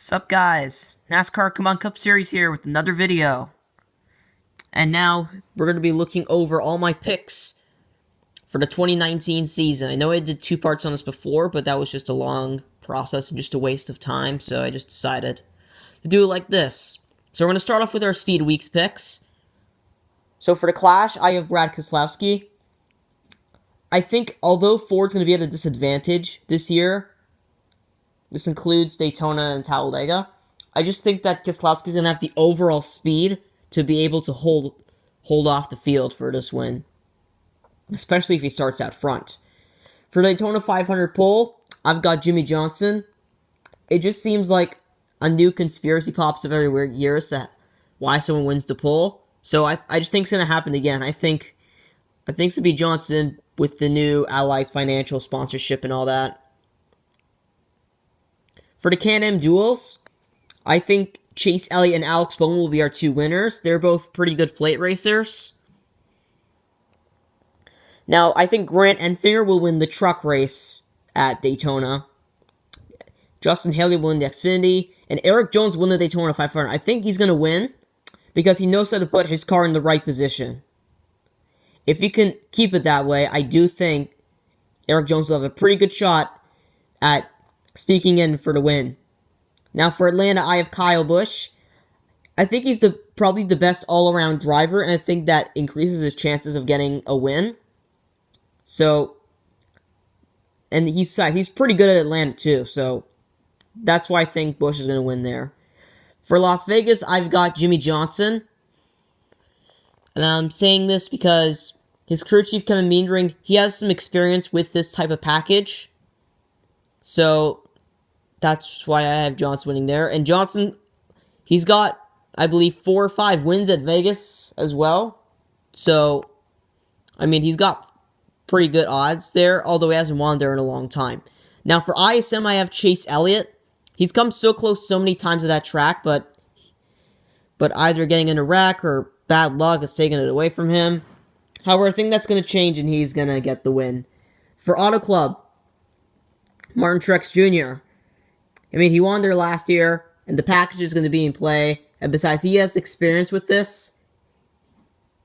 What's up, guys? NASCAR Come On Cup Series here with another video. And now, we're going to be looking over all my picks for the 2019 season. I know I did two parts on this before, but that was just a long process and just a waste of time, so I just decided to do it like this. So we're going to start off with our Speed Weeks picks. So for the Clash, I have Brad Keselowski. I think, although Ford's going to be at a disadvantage this year, this includes Daytona and Talladega, I just think that Keselowski's going to have the overall speed to be able to hold off the field for this win, especially if he starts out front. For Daytona 500 pole, I've got Jimmie Johnson. It just seems like a new conspiracy pops up every weird year as to why someone wins the pole. So I just think it's going to happen again. I think it's going to be Johnson with the new Ally Financial sponsorship and all that. For the Can-Am duels, I think Chase Elliott and Alex Bowman will be our two winners. They're both pretty good plate racers. Now, I think Grant Enfinger will win the truck race at Daytona. Justin Haley will win the Xfinity. And Eric Jones will win the Daytona 500. I think he's going to win because he knows how to put his car in the right position. If he can keep it that way, I do think Eric Jones will have a pretty good shot at sneaking in for the win. Now for Atlanta, I have Kyle Busch. I think he's probably the best all-around driver, and I think that increases his chances of getting a win. So, and he's pretty good at Atlanta too, so that's why I think Busch is going to win there. For Las Vegas, I've got Jimmie Johnson. And I'm saying this because his crew chief, Kevin Meendering, he has some experience with this type of package. So, that's why I have Johnson winning there. And Johnson, he's got, I believe, 4 or 5 wins at Vegas as well. So, I mean, he's got pretty good odds there, although he hasn't won there in a long time. Now, for ISM, I have Chase Elliott. He's come so close so many times to that track, but either getting in a wreck or bad luck has taken it away from him. However, I think that's going to change, and he's going to get the win. For Auto Club, Martin Truex Jr. I mean, he won there last year, and the package is going to be in play. And besides, he has experience with this.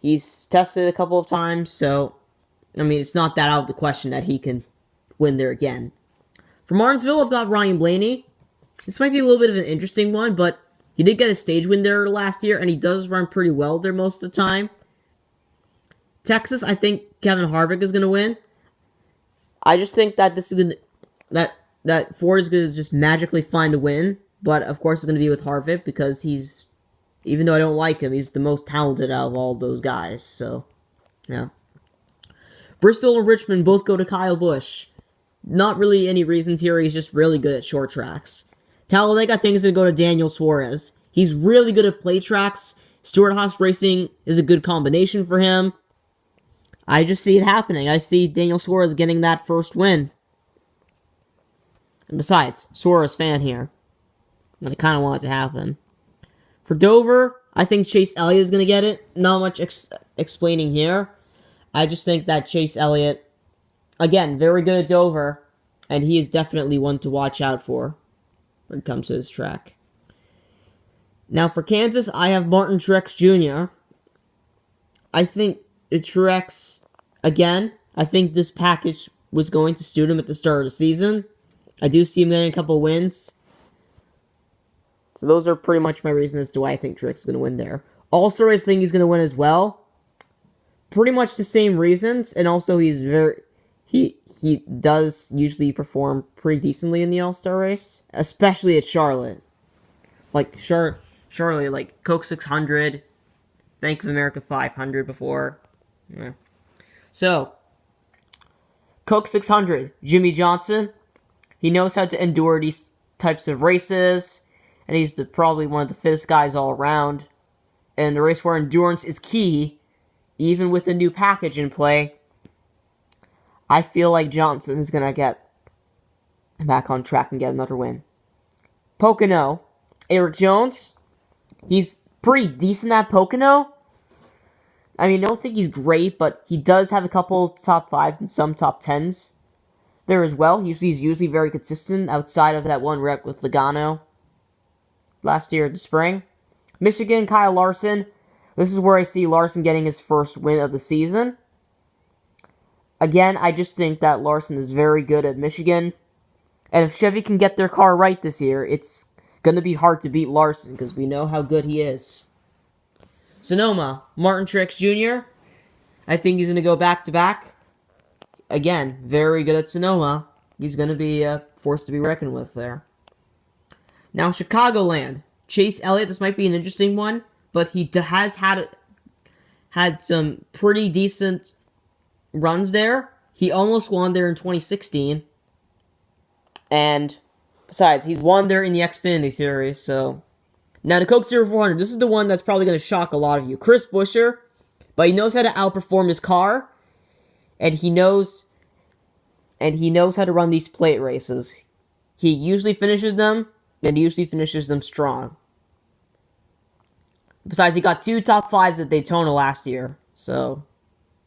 He's tested it a couple of times, so, I mean, it's not that out of the question that he can win there again. For Martinsville, I've got Ryan Blaney. This might be a little bit of an interesting one, but he did get a stage win there last year, and he does run pretty well there most of the time. Texas, I think Kevin Harvick is going to win. I just think that this is going to, that Ford is going to just magically find a win, but of course it's going to be with Harvick because he's, even though I don't like him, he's the most talented out of all those guys, so, yeah. Bristol and Richmond both go to Kyle Busch. Not really any reasons here, he's just really good at short tracks. Talladega, I think, is going to go to Daniel Suarez. He's really good at play tracks. Stewart-Haas Racing is a good combination for him. I just see it happening. I see Daniel Suarez getting that first win. And besides, Suarez fan here. And I kind of want it to happen. For Dover, I think Chase Elliott is going to get it. Not much explaining here. I just think that Chase Elliott, again, very good at Dover. And he is definitely one to watch out for when it comes to this track. Now for Kansas, I have Martin Truex Jr. I think Truex, again, I think this package was going to suit him at the start of the season. I do see him getting a couple wins. So those are pretty much my reasons as to why I think Truex is going to win there. Also, I think he's going to win as well. Pretty much the same reasons, and also he's he does usually perform pretty decently in the All-Star race, especially at Charlotte. Like Charlotte, like Coke 600, Bank of America 500 before. Yeah. So, Coke 600, Jimmie Johnson. He knows how to endure these types of races, and he's probably one of the fittest guys all around. And the race where endurance is key, even with a new package in play, I feel like Johnson is going to get back on track and get another win. Pocono, Eric Jones. He's pretty decent at Pocono. I mean, I don't think he's great, but he does have a couple top 5s and some top 10s. there as well. He's usually very consistent outside of that one wreck with Logano. last year in the spring. Michigan, Kyle Larson. This is where I see Larson getting his first win of the season. Again, I just think that Larson is very good at Michigan. And if Chevy can get their car right this year, it's going to be hard to beat Larson because we know how good he is. Sonoma, Martin Truex Jr. I think he's going to go back-to-back. Again, very good at Sonoma. He's going to be a force to be reckoned with there. Now, Chicagoland. Chase Elliott, this might be an interesting one, but he has had some pretty decent runs there. He almost won there in 2016. And besides, he's won there in the Xfinity Series, so... Now, the Coke 0400, this is the one that's probably going to shock a lot of you. Chris Buescher, but he knows how to outperform his car, and he knows how to run these plate races. He usually finishes them, and he usually finishes them strong. Besides, he got 2 top 5s at Daytona last year, so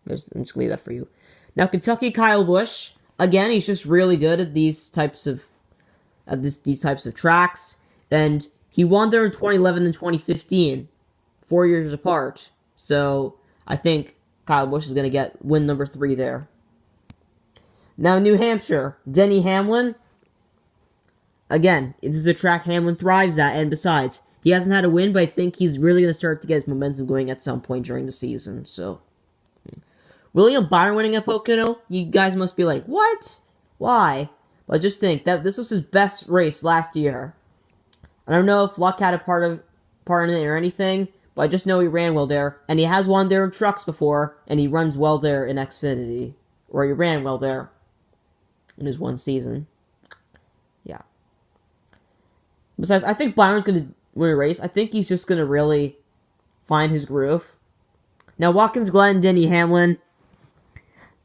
I'm just going to leave that for you. Now, Kentucky Kyle Busch, again, he's just really good at these types of tracks, and he won there in 2011 and 2015, 4 years apart. So I think Kyle Busch is going to get win number 3 there. Now, New Hampshire, Denny Hamlin. Again, this is a track Hamlin thrives at, and besides, he hasn't had a win, but I think he's really going to start to get his momentum going at some point during the season. So, William Byron winning at Pocono, you guys must be like, what? Why? But just think that this was his best race last year. I don't know if luck had a part in it or anything, but I just know he ran well there, and he has won there in trucks before, and he runs well there in Xfinity, or he ran well there in his one season. Yeah. Besides, I think Byron's going to win a race. I think he's just going to really find his groove. Now, Watkins Glen, Denny Hamlin.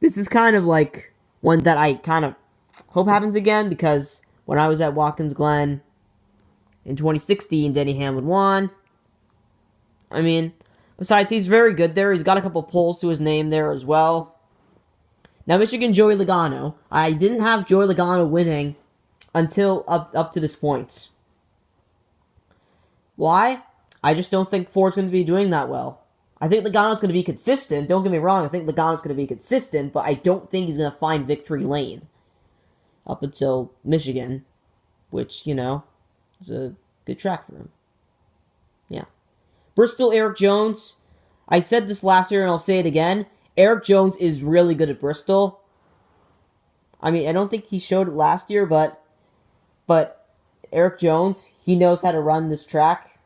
This is kind of like one that I kind of hope happens again, because when I was at Watkins Glen in 2016, Denny Hamlin won. I mean, besides, he's very good there. He's got a couple pulls to his name there as well. Now, Michigan, Joey Logano. I didn't have Joey Logano winning until up to this point. Why? I just don't think Ford's going to be doing that well. I think Logano's going to be consistent. Don't get me wrong. I think Logano's going to be consistent, but I don't think he's going to find victory lane up until Michigan, which, is a good track for him. Yeah. Bristol, Eric Jones. I said this last year, and I'll say it again. Eric Jones is really good at Bristol. I mean, I don't think he showed it last year, but Eric Jones, he knows how to run this track.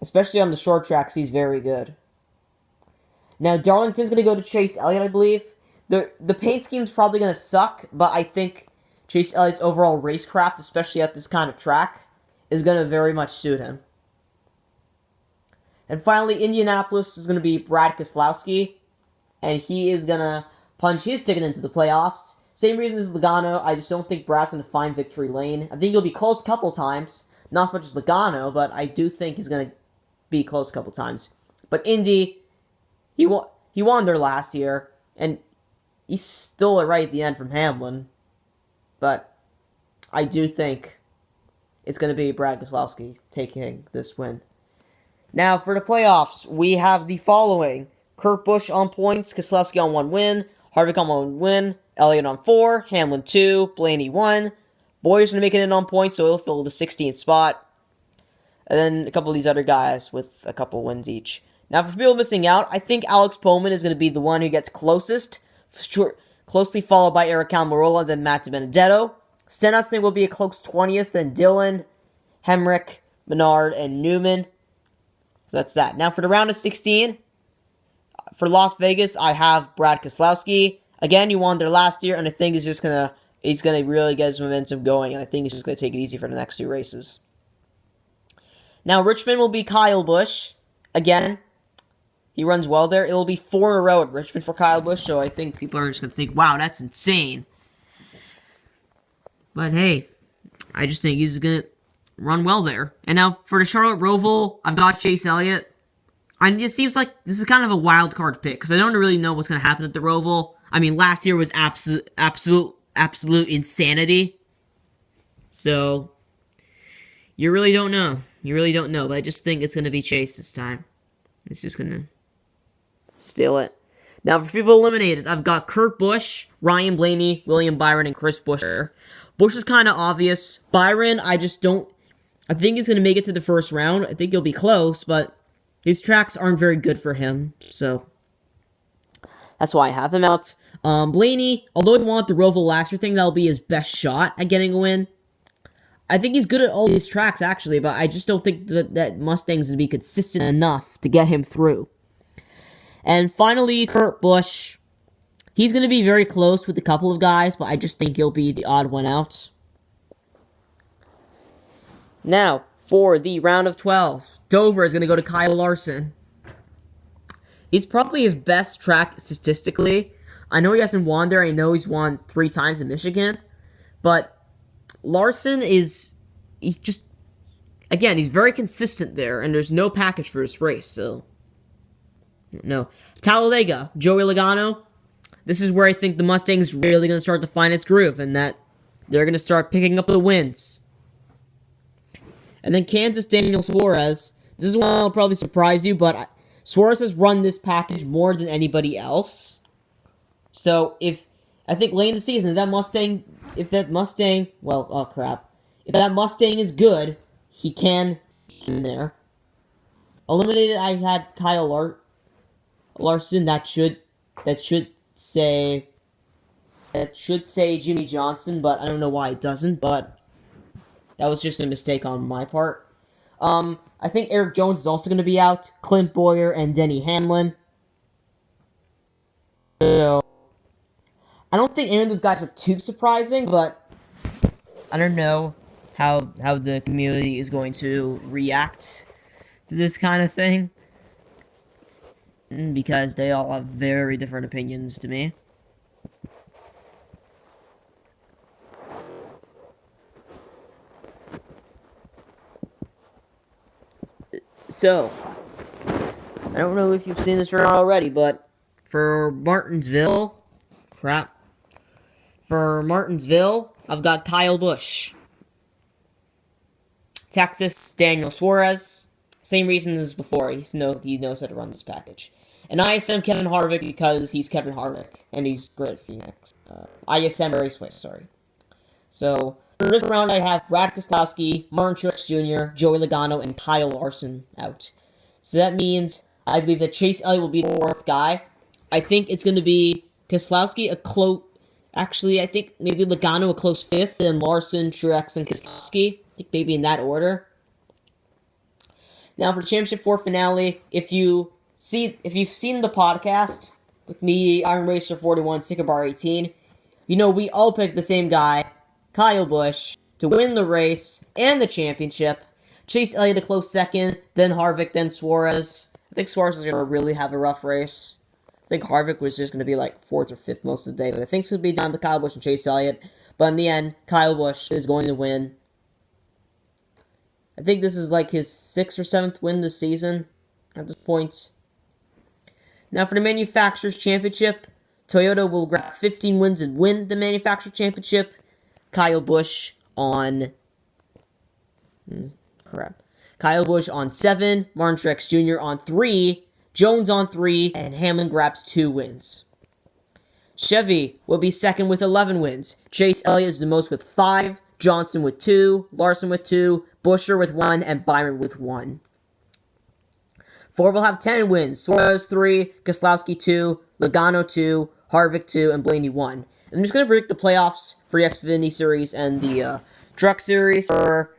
Especially on the short tracks, he's very good. Now, Darlington's going to go to Chase Elliott, I believe. The paint scheme's probably going to suck, but I think Chase Elliott's overall racecraft, especially at this kind of track, is going to very much suit him. And finally, Indianapolis is going to be Brad Keselowski, and he is going to punch his ticket into the playoffs. Same reason as Logano, I just don't think Brad's going to find victory lane. I think he'll be close a couple times, not as much as Logano, but I do think he's going to be close a couple times. But Indy, he won there last year, and he stole it right at the end from Hamlin. But I do think it's going to be Brad Keselowski taking this win. Now, for the playoffs, we have the following. Kurt Busch on points, Keselowski on 1 win, Harvick on 1 win, Elliott on 4, Hamlin 2, Blaney 1. Boyer's going to make it in on points, so he'll fill the 16th spot. And then a couple of these other guys with a couple wins each. Now, for people missing out, I think Alex Bowman is going to be the one who gets closest. Closely followed by Eric Almirola, then Matt DiBenedetto. Stenhouse, I think, will be a close 20th, then Dillon, Hemrick, Menard, and Newman. So that's that. Now, for the round of 16, for Las Vegas, I have Brad Keselowski. Again, he won there last year, and I think he's going to really get his momentum going, and I think he's just going to take it easy for the next 2 races. Now, Richmond will be Kyle Busch. Again, he runs well there. It will be 4 in a row at Richmond for Kyle Busch, so I think people are just going to think, wow, that's insane. But hey, I just think he's going to run well there. And now, for the Charlotte Roval, I've got Chase Elliott. It seems like this is kind of a wild card pick, because I don't really know what's going to happen at the Roval. I mean, last year was absolute insanity. So, You really don't know. You really don't know, but I just think it's going to be Chase this time. It's just going to steal it. Now, for people eliminated, I've got Kurt Busch, Ryan Blaney, William Byron, and Chris Buescher. Busch is kind of obvious. Byron, I just don't... I think he's going to make it to the first round. I think he'll be close, but his tracks aren't very good for him, so that's why I have him out. Blaney, although he won the Roval last year, I think that'll be his best shot at getting a win. I think he's good at all these tracks, actually, but I just don't think that Mustang's going to be consistent enough to get him through. And finally, Kurt Busch. He's going to be very close with a couple of guys, but I just think he'll be the odd one out. Now, for the round of 12, Dover is going to go to Kyle Larson. He's probably his best track statistically. I know he hasn't won there. I know he's won 3 times in Michigan. But Larson he's very consistent there, and there's no package for this race, so... No. Talladega, Joey Logano. This is where I think the Mustang's really going to start to find its groove, and that they're going to start picking up the wins. And then Kansas, Daniel Suarez. This is one that'll probably surprise you, but Suarez has run this package more than anybody else. So if late in the season, if that Mustang is good, he can in there. Eliminated, I had Kyle Larson. That should say Jimmy Johnson, but I don't know why it doesn't. But that was just a mistake on my part. I think Eric Jones is also going to be out. Clint Bowyer and Denny Hamlin. So I don't think any of those guys are too surprising, but I don't know how the community is going to react to this kind of thing, because they all have very different opinions to me. So, I don't know if you've seen this or not already, but for Martinsville, I've got Kyle Busch. Texas, Daniel Suarez. Same reason as before. He knows how to run this package. And ISM Kevin Harvick because he's Kevin Harvick and he's great at Phoenix. ISM Raceway, sorry. So for this round, I have Brad Keselowski, Martin Truex Jr., Joey Logano, and Kyle Larson out. So that means I believe that Chase Elliott will be the 4th guy. I think it's going to be Keselowski a close. Actually, I think maybe Logano a close 5th, then Larson, Truex, and Keselowski. I think maybe in that order. Now for the Championship 4 finale, if you've seen the podcast with me, Iron Racer 41, Sticker Bar 18, you know we all picked the same guy, Kyle Busch, to win the race and the championship. Chase Elliott a close 2nd, then Harvick, then Suarez. I think Suarez is going to really have a rough race. I think Harvick was just going to be like 4th or 5th most of the day, but I think it's going to be down to Kyle Busch and Chase Elliott. But in the end, Kyle Busch is going to win. I think this is like his 6th or 7th win this season at this point. Now for the Manufacturers Championship, Toyota will grab 15 wins and win the Manufacturers Championship. Kyle Busch on... Kyle Busch on 7, Martin Truex Jr. on 3, Jones on 3, and Hamlin grabs 2 wins. Chevy will be 2nd with 11 wins. Chase Elliott is the most with 5, Johnson with 2, Larson with 2, Buescher with 1, and Byron with 1. Ford will have 10 wins. Suarez 3, Keselowski 2, Logano 2, Harvick 2, and Blaney 1. I'm just going to break the playoffs for the Xfinity Series and the Truck Series. For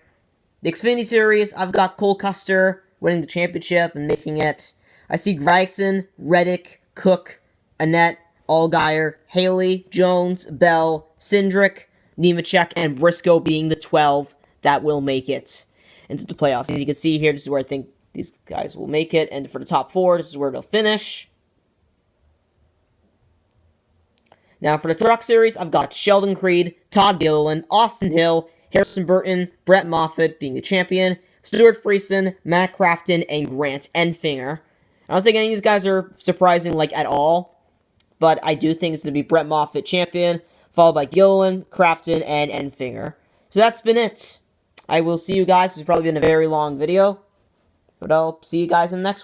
the Xfinity Series, I've got Cole Custer winning the championship and making it. I see Gregson, Reddick, Cook, Annette, Allgaier, Haley, Jones, Bell, Cindric, Nemechek, and Briscoe being the 12 that will make it into the playoffs. As you can see here, this is where I think these guys will make it. And for the top 4, this is where they'll finish. Now for the Truck Series, I've got Sheldon Creed, Todd Gilliland, Austin Hill, Harrison Burton, Brett Moffitt being the champion, Stuart Friesen, Matt Crafton, and Grant Enfinger. I don't think any of these guys are surprising, at all. But I do think it's going to be Brett Moffitt champion, followed by Gilliland, Crafton, and Enfinger. So that's been it I will see you guys. This has probably been a very long video, but I'll see you guys in the next one.